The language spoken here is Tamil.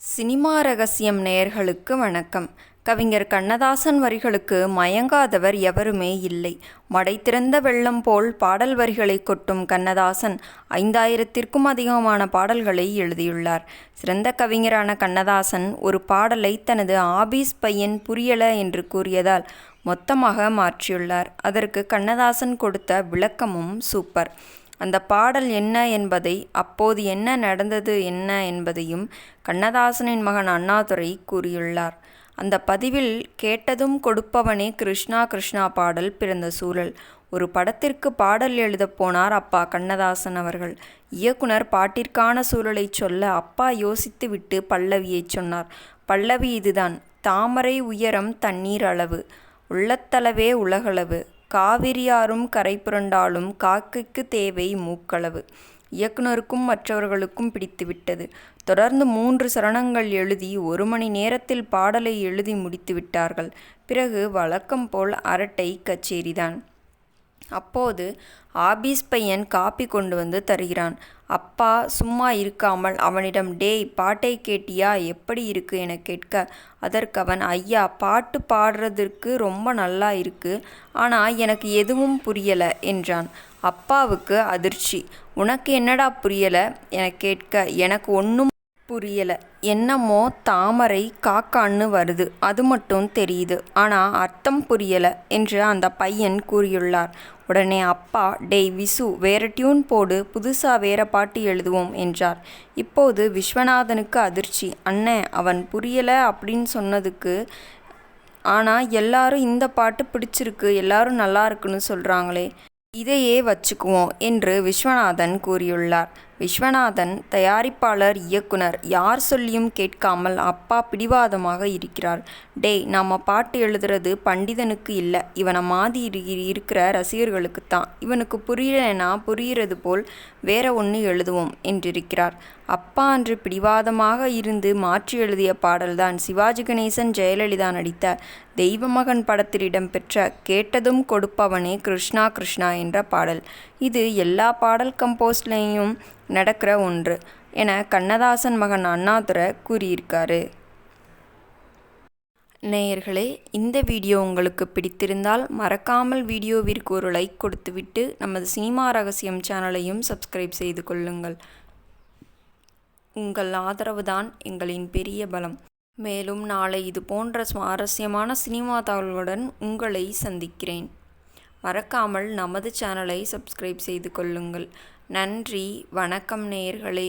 சினிமா ரகசியம் நேயர்களுக்கு வணக்கம். கவிஞர் கண்ணதாசன் வரிகளுக்கு மயங்காதவர் எவருமே இல்லை. மடை திறந்த வெள்ளம் போல் பாடல் வரிகளை கொட்டும் கண்ணதாசன் 5000த்திற்கும் அதிகமான பாடல்களை எழுதியுள்ளார். சிறந்த கவிஞரான கண்ணதாசன் ஒரு பாடலை தனது ஆபீஸ் பையன் புரியல என்று கூறியதால் மொத்தமாக மாற்றியுள்ளார். அதற்கு கண்ணதாசன் கொடுத்த விளக்கமும் சூப்பர். அந்த பாடல் என்ன என்பதை, அப்போது என்ன நடந்தது என்ன என்பதையும் கண்ணதாசனின் மகன் அண்ணாதுரை கூறியுள்ளார். அந்த பதிவில் கேட்டதும் கொடுப்பவனே கிருஷ்ணா கிருஷ்ணா பாடல் பிறந்த சூழல். ஒரு படத்திற்கு பாடல் எழுதப் போனார் அப்பா கண்ணதாசன் அவர்கள். இயக்குனர் பாட்டிற்கான சூழலை சொல்ல அப்பா யோசித்து விட்டு பல்லவியை சொன்னார். பல்லவி இதுதான்: தாமரை உயரம் தண்ணீர் அளவு, உள்ளத்தளவே உலகளவு, காவிரியாரும் கரை புரண்டாலும் காக்கைக்கு தேவை மூக்களவு. இயக்குனருக்கும் மற்றவர்களுக்கும் பிடித்துவிட்டது. தொடர்ந்து 3 சரணங்கள் எழுதி 1 மணி நேரத்தில் பாடலை எழுதி முடித்து விட்டார்கள். பிறகு வழக்கம் போல் அரட்டை கச்சேரிதான். அப்போது ஆபீஸ் பையன் காப்பி கொண்டு வந்து தருகிறான். அப்பா சும்மா இருக்காமல் அவனிடம், டேய் பாட்டை கேட்டியா, எப்படி இருக்கு என கேட்க, அதற்கு அவன், ஐயா பாட்டு பாடுறதுக்கு ரொம்ப நல்லா இருக்கு, ஆனால் எனக்கு எதுவும் புரியல என்றான். அப்பாவுக்கு அதிர்ச்சி. உனக்கு என்னடா புரியல என கேட்க, எனக்கு ஒன்றும் புரியல, என்னமோ தாமரை காக்கான்னு வருது, அது மட்டும் தெரியுது, ஆனால் அர்த்தம் புரியல என்று அந்த பையன் கூறியுள்ளார். உடனே அப்பா, டேய் விசு, வேற டியூன் போடு, புதுசாக வேற பாட்டு எழுதுவோம் என்றார். இப்போது விஸ்வநாதனுக்கு அதிர்ச்சி. அண்ணே, அவன் புரியல அப்படின்னு சொன்னதுக்கு, ஆனால் எல்லாரும் இந்த பாட்டு பிடிச்சிருக்கு, எல்லாரும் நல்லா இருக்குன்னு சொல்கிறாங்களே, இதையே வச்சுக்குவோம் என்று விஸ்வநாதன் கூறியுள்ளார். விஸ்வநாதன் தயாரிப்பாளர், இயக்குனர், யார் சொல்லியும் கேட்காமல் அப்பா பிடிவாதமாக இருக்கிறார். டேய், நாம பாட்டு எழுதுறது பண்டிதனுக்கு இல்லை, இவனை மாதிரி இருக்கிற ரசிகர்களுக்கு தான். இவனுக்கு புரியலைன்னா புரிகிறது போல் வேற ஒன்று எழுதுவோம் என்றிருக்கிறார். அப்பா அன்று பிடிவாதமாக இருந்து மாற்றி எழுதிய பாடல்தான் சிவாஜி கணேசன் ஜெயலலிதா நடித்த தெய்வமகன் படத்தில் இடம்பெற்ற கேட்டதும் கொடுப்பவனே கிருஷ்ணா கிருஷ்ணா என்ற பாடல். இது எல்லா பாடல் கம்போஸ்ட்லையும் நடக்கிற ஒன்று என கண்ணதாசன் மகன் அண்ணாதுரை கூறியிருக்காரு. நேயர்களே, இந்த வீடியோ உங்களுக்கு பிடித்திருந்தால் மறக்காமல் வீடியோவிற்கு ஒரு லைக் கொடுத்துவிட்டு நமது சினிமா ரகசியம் சேனலையும் சப்ஸ்கிரைப் செய்து கொள்ளுங்கள். உங்கள் ஆதரவுதான் எங்களின் பெரிய பலம். மேலும் நாளை இது போன்ற சுவாரஸ்யமான சினிமா தகவல்களுடன் உங்களை சந்திக்கிறேன். மறக்காமல் நமது சேனலை சப்ஸ்கிரைப் செய்து கொள்ளுங்கள். நன்றி, வணக்கம் நேயர்களே.